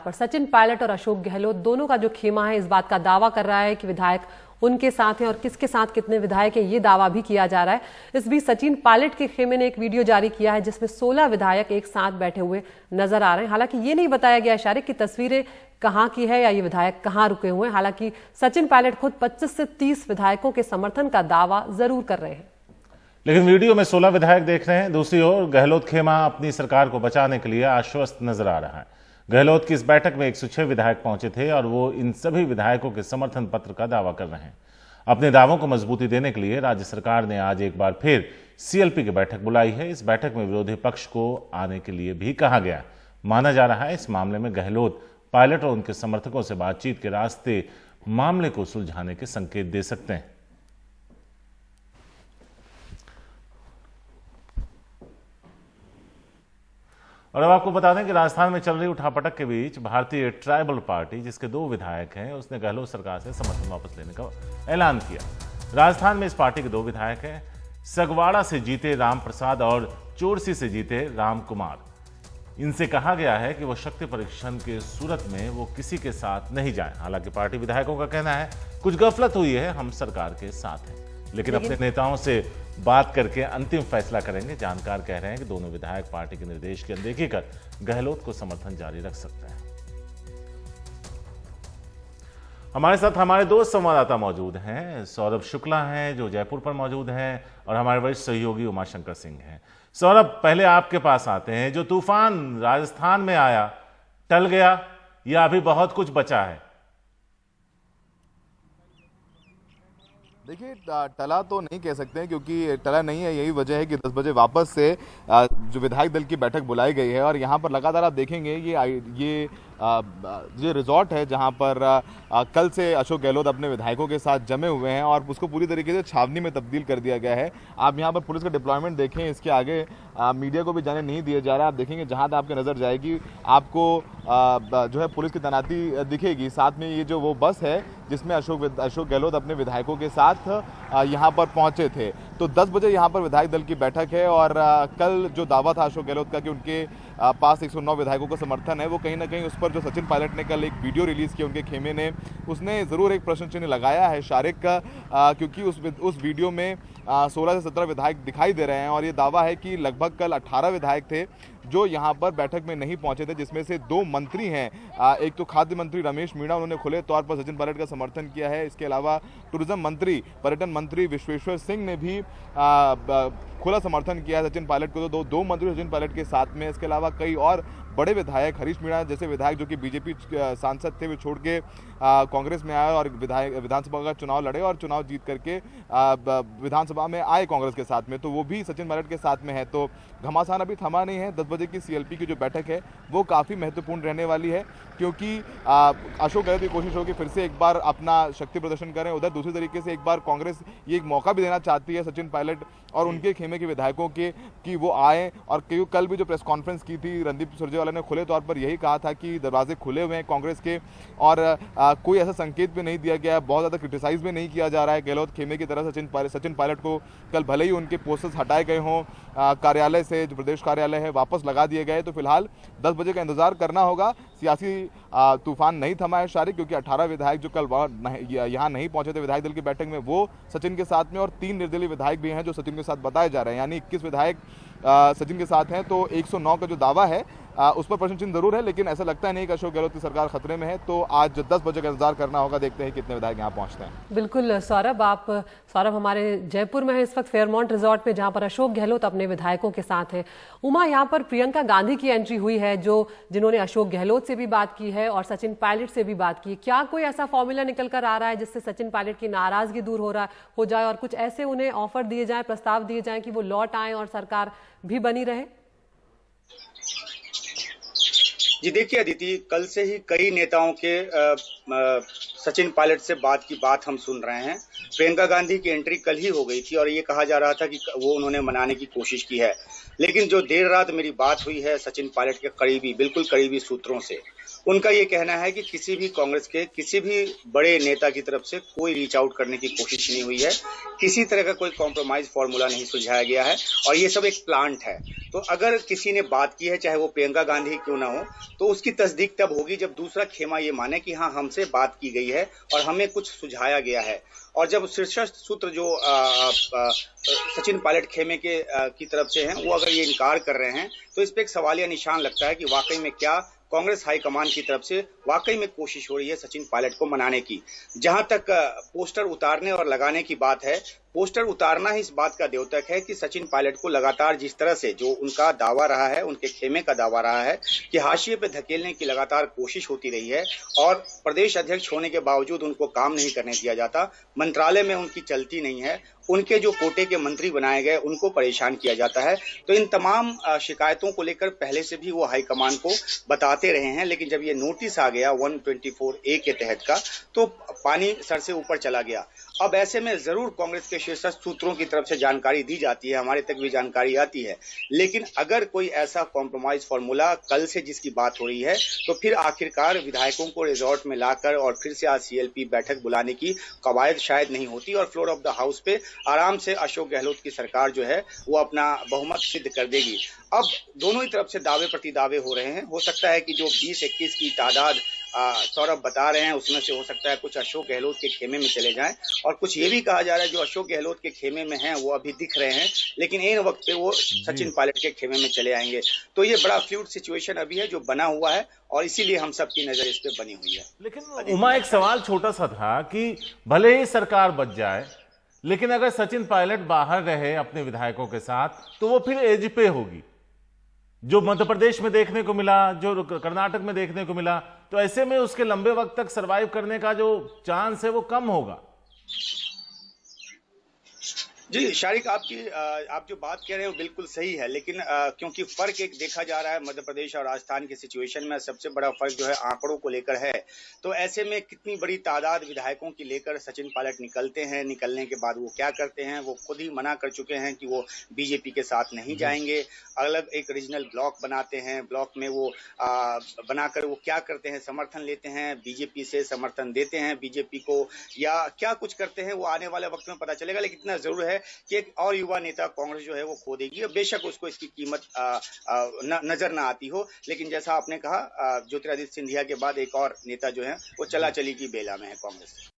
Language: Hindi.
पर सचिन पायलट और अशोक गहलोत दोनों का जो खेमा है इस बात का दावा कर रहा है कि विधायक उनके साथ हैं और किसके साथ कितने विधायक हैं ये दावा भी किया जा रहा है। इस बीच सचिन पायलट के खेमे ने एक वीडियो जारी किया है जिसमें 16 विधायक एक साथ बैठे हुए नजर आ रहे हैं। हालांकि ये नहीं बताया गया शारिक की तस्वीरें कहां की है या ये विधायक कहां रुके हुए हैं। हालांकि सचिन पायलट खुद 25 से 30 विधायकों के समर्थन का दावा जरूर कर रहे हैं, लेकिन वीडियो में 16 विधायक देख रहे हैं। दूसरी ओर गहलोत खेमा अपनी सरकार को बचाने के लिए आश्वस्त नजर आ रहा है। गहलोत की इस बैठक में 106 विधायक पहुंचे थे और वो इन सभी विधायकों के समर्थन पत्र का दावा कर रहे हैं। अपने दावों को मजबूती देने के लिए राज्य सरकार ने आज एक बार फिर सीएलपी की बैठक बुलाई है। इस बैठक में विरोधी पक्ष को आने के लिए भी कहा गया। माना जा रहा है इस मामले में गहलोत पायलट और उनके समर्थकों से बातचीत के रास्ते मामले को सुलझाने के संकेत दे सकते हैं। और अब आपको बता दें कि राजस्थान में चल रही उठापटक के बीच भारतीय ट्राइबल पार्टी, जिसके 2 विधायक हैं, उसने गहलोत सरकार से समर्थन वापस लेने का ऐलान किया। राजस्थान में इस पार्टी के 2 विधायक हैं। सगवाड़ा से जीते राम प्रसाद और चोरसी से जीते राम कुमार। इनसे कहा गया है कि वो शक्ति परीक्षण के सूरत में वो किसी के साथ नहीं जाएं। हालांकि पार्टी विधायकों का कहना है कुछ गफलत हुई है, हम सरकार के साथ हैं, लेकिन अपने नेताओं से बात करके अंतिम फैसला करेंगे। जानकार कह रहे हैं कि दोनों विधायक पार्टी के निर्देश की अनदेखी कर गहलोत को समर्थन जारी रख सकते हैं। हमारे साथ हमारे 2 संवाददाता मौजूद हैं। सौरभ शुक्ला हैं जो जयपुर पर मौजूद हैं और हमारे वरिष्ठ सहयोगी उमाशंकर सिंह हैं। सौरभ, पहले आपके पास आते हैं। जो तूफान राजस्थान में आया टल गया या अभी बहुत कुछ बचा है? देखिए, टला तो नहीं कह सकते हैं क्योंकि टला नहीं है। यही वजह है कि 10 बजे वापस से जो विधायक दल की बैठक बुलाई गई है और यहाँ पर लगातार आप देखेंगे ये रिजॉर्ट है जहाँ पर कल से अशोक गहलोत अपने विधायकों के साथ जमे हुए हैं और उसको पूरी तरीके से छावनी में तब्दील कर दिया गया है। आप यहाँ पर पुलिस का डिप्लॉयमेंट देखें, इसके आगे मीडिया को भी जाने नहीं दिया जा रहा है। आप देखेंगे जहाँ तक आपकी नज़र जाएगी आपको जो है पुलिस की तैनाती दिखेगी। साथ में ये जो वो बस है जिसमें अशोक गहलोत अपने विधायकों के साथ यहाँ पर पहुँचे थे। तो 10 बजे यहाँ पर विधायक दल की बैठक है और कल जो दावा था अशोक गहलोत का कि उनके पास 109 विधायकों का समर्थन है, वो कहीं ना कहीं उस पर जो सचिन पायलट ने कल एक वीडियो रिलीज़ किया उनके खेमे ने, उसने ज़रूर एक प्रश्न चिन्ह लगाया है शारिक का, क्योंकि उस वीडियो में 16 से 17 विधायक दिखाई दे रहे हैं और ये दावा है कि लगभग कल 18 विधायक थे जो यहाँ पर बैठक में नहीं पहुंचे थे, जिसमें से 2 मंत्री हैं। एक तो खाद्य मंत्री रमेश मीणा, उन्होंने खुले तौर पर सचिन पायलट का समर्थन किया है। इसके अलावा टूरिज्म मंत्री, पर्यटन मंत्री विश्वेश्वर सिंह ने भी खुला समर्थन किया है सचिन पायलट को। तो 2 मंत्री सचिन पायलट के साथ में, इसके अलावा कई और बड़े विधायक, हरीश मीणा जैसे विधायक जो कि बीजेपी सांसद थे, वे छोड़ के कांग्रेस में आए और विधानसभा का चुनाव लड़े और चुनाव जीत करके विधानसभा में आए कांग्रेस के साथ में, तो वो भी सचिन पायलट के साथ में है। तो घमासान अभी थमा नहीं है। 10 बजे की सीएलपी की जो बैठक है वो काफ़ी महत्वपूर्ण रहने वाली है क्योंकि अशोक गहलोत की कोशिश होगी फिर से एक बार अपना शक्ति प्रदर्शन करें। उधर दूसरी तरीके से एक बार कांग्रेस ये एक मौका भी देना चाहती है सचिन पायलट और उनके खेमे के विधायकों के कि वो आए। और कल भी जो प्रेस कॉन्फ्रेंस की थी रणदीप सुरजेवाला ने खुले तौर पर यही कहा था कि दरवाजे खुले हुए हैं कांग्रेस के और कोई ऐसा संकेत भी नहीं दिया गया है, बहुत ज़्यादा क्रिटिसाइज भी नहीं किया जा रहा है गहलोत खेमे की तरह। सचिन पायलट को कल भले ही उनके पोस्टर्स हटाए गए हों कार्यालय से, जो प्रदेश कार्यालय है, वापस लगा दिए गए, तो फिलहाल 10 बजे का इंतजार करना होगा। सियासी तूफान नहीं थमा है शारिक, क्योंकि 18 विधायक जो कल यहाँ नहीं पहुंचे थे विधायक दल की बैठक में, वो सचिन के साथ में और 3 निर्दलीय विधायक भी हैं जो सचिन के साथ बताए जा रहे हैं, यानी 21 विधायक सचिन के साथ हैं। तो 109 का जो दावा है उस पर प्रश्न चिन्ह जरूर है, लेकिन ऐसा लगता नहीं कि अशोक गहलोत की सरकार खतरे में है। तो आज 10 बजे का इंतजार करना होगा, देखते हैं कितने विधायक यहाँ पहुंचते हैं। बिल्कुल सौरभ हमारे जयपुर में है इस वक्त फेयरमाउंट रिजॉर्ट में, जहां पर अशोक गहलोत अपने विधायकों के साथ हैं। उमा, यहाँ पर प्रियंका गांधी की एंट्री हुई है जिन्होंने अशोक गहलोत से भी बात की है और सचिन पायलट से भी बात की। क्या कोई ऐसा फॉर्मूला निकल कर आ रहा है जिससे सचिन पायलट की नाराजगी दूर हो जाए और कुछ ऐसे उन्हें ऑफर दिए जाए, प्रस्ताव दिए जाए कि वो लौट आए और सरकार भी बनी रहे? जी देखिए अदिति, कल से ही कई नेताओं के सचिन पायलट से बात हम सुन रहे हैं। प्रियंका गांधी की एंट्री कल ही हो गई थी और ये कहा जा रहा था कि वो उन्होंने मनाने की कोशिश की है। लेकिन जो देर रात मेरी बात हुई है सचिन पायलट के बिल्कुल करीबी सूत्रों से, उनका ये कहना है कि किसी भी कांग्रेस के किसी भी बड़े नेता की तरफ से कोई रीच आउट करने की कोशिश नहीं हुई है, किसी तरह का कोई कॉम्प्रोमाइज फॉर्मूला नहीं सुझाया गया है और ये सब एक प्लांट है। तो अगर किसी ने बात की है, चाहे वो प्रियंका गांधी क्यों ना हो, तो उसकी तस्दीक तब होगी जब दूसरा खेमा ये माने कि हाँ, हमसे बात की गई है और हमें कुछ सुझाया गया है। और जब शीर्षस्थ सूत्र जो सचिन पायलट खेमे के की तरफ से हैं, वो अगर ये इनकार कर रहे हैं, तो इस पे एक सवालिया निशान लगता है कि वाकई में क्या कांग्रेस हाईकमान की तरफ से वाकई में कोशिश हो रही है सचिन पायलट को मनाने की। जहां तक पोस्टर उतारने और लगाने की बात है, पोस्टर उतारना ही इस बात का द्योतक है कि सचिन पायलट को लगातार जिस तरह से जो उनका दावा रहा है, उनके खेमे का दावा रहा है कि हाशिए पे धकेलने की लगातार कोशिश होती रही है और प्रदेश अध्यक्ष होने के बावजूद उनको काम नहीं करने दिया जाता, मंत्रालय में उनकी चलती नहीं है, उनके जो कोटे के मंत्री बनाए गए उनको परेशान किया जाता है। तो इन तमाम शिकायतों को लेकर पहले से भी वो हाईकमान को बताते रहे हैं, लेकिन जब ये नोटिस आ गया 124A के तहत का, तो पानी सर से ऊपर चला गया। अब ऐसे में जरूर कांग्रेस के शीर्षस्थ सूत्रों की तरफ से जानकारी दी जाती है, हमारे तक भी जानकारी आती है, लेकिन अगर कोई ऐसा कॉम्प्रोमाइज फॉर्मूला कल से जिसकी बात हो रही है, तो फिर आखिरकार विधायकों को रिजॉर्ट में लाकर और फिर से आज CLP बैठक बुलाने की कवायद शायद नहीं होती और फ्लोर ऑफ द हाउस पे आराम से अशोक गहलोत की सरकार जो है वो अपना बहुमत सिद्ध कर देगी। अब दोनों ही तरफ से दावे प्रति दावे हो रहे हैं। हो सकता है कि जो 20-21 की तादाद सौरभ बता रहे हैं, उसमें से हो सकता है कुछ अशोक गहलोत के खेमे में चले जाएं और कुछ ये भी कहा जा रहा है जो अशोक गहलोत के खेमे में हैं वो अभी दिख रहे हैं, लेकिन इन वक्त पे वो सचिन पायलट के खेमे में चले आएंगे। तो ये बड़ा फ्लूइड सिचुएशन अभी है जो बना हुआ है और इसीलिए हम सबकी नजर इस पे बनी हुई है। लेकिन उमा, एक सवाल छोटा सा था कि भले ही सरकार बच जाए, लेकिन अगर सचिन पायलट बाहर रहे अपने विधायकों के साथ, तो वो फिर एज पे होगी, जो मध्य प्रदेश में देखने को मिला, जो कर्नाटक में देखने को मिला, तो ऐसे में उसके लंबे वक्त तक सरवाइव करने का जो चांस है वो कम होगा। जी शारिक, आप जो बात कह रहे हो बिल्कुल सही है, लेकिन क्योंकि फर्क एक देखा जा रहा है मध्य प्रदेश और राजस्थान की सिचुएशन में, सबसे बड़ा फर्क जो है आंकड़ों को लेकर है। तो ऐसे में कितनी बड़ी तादाद विधायकों की लेकर सचिन पायलट निकलते हैं, निकलने के बाद वो क्या करते हैं, वो खुद ही मना कर चुके हैं कि वो बीजेपी के साथ नहीं जाएंगे। अलग एक रीजनल ब्लॉक बनाते हैं, ब्लॉक में वो बनाकर वो क्या करते हैं, समर्थन लेते हैं बीजेपी से, समर्थन देते हैं बीजेपी को, या क्या कुछ करते हैं वो आने वाले वक्त में पता चलेगा। लेकिन इतना जरूर है कि एक और युवा नेता कांग्रेस जो है वो खो देगी, और बेशक उसको इसकी कीमत नजर ना आती हो, लेकिन जैसा आपने कहा ज्योतिरादित्य सिंधिया के बाद एक और नेता जो है वो चला चली की बेला में है कांग्रेस।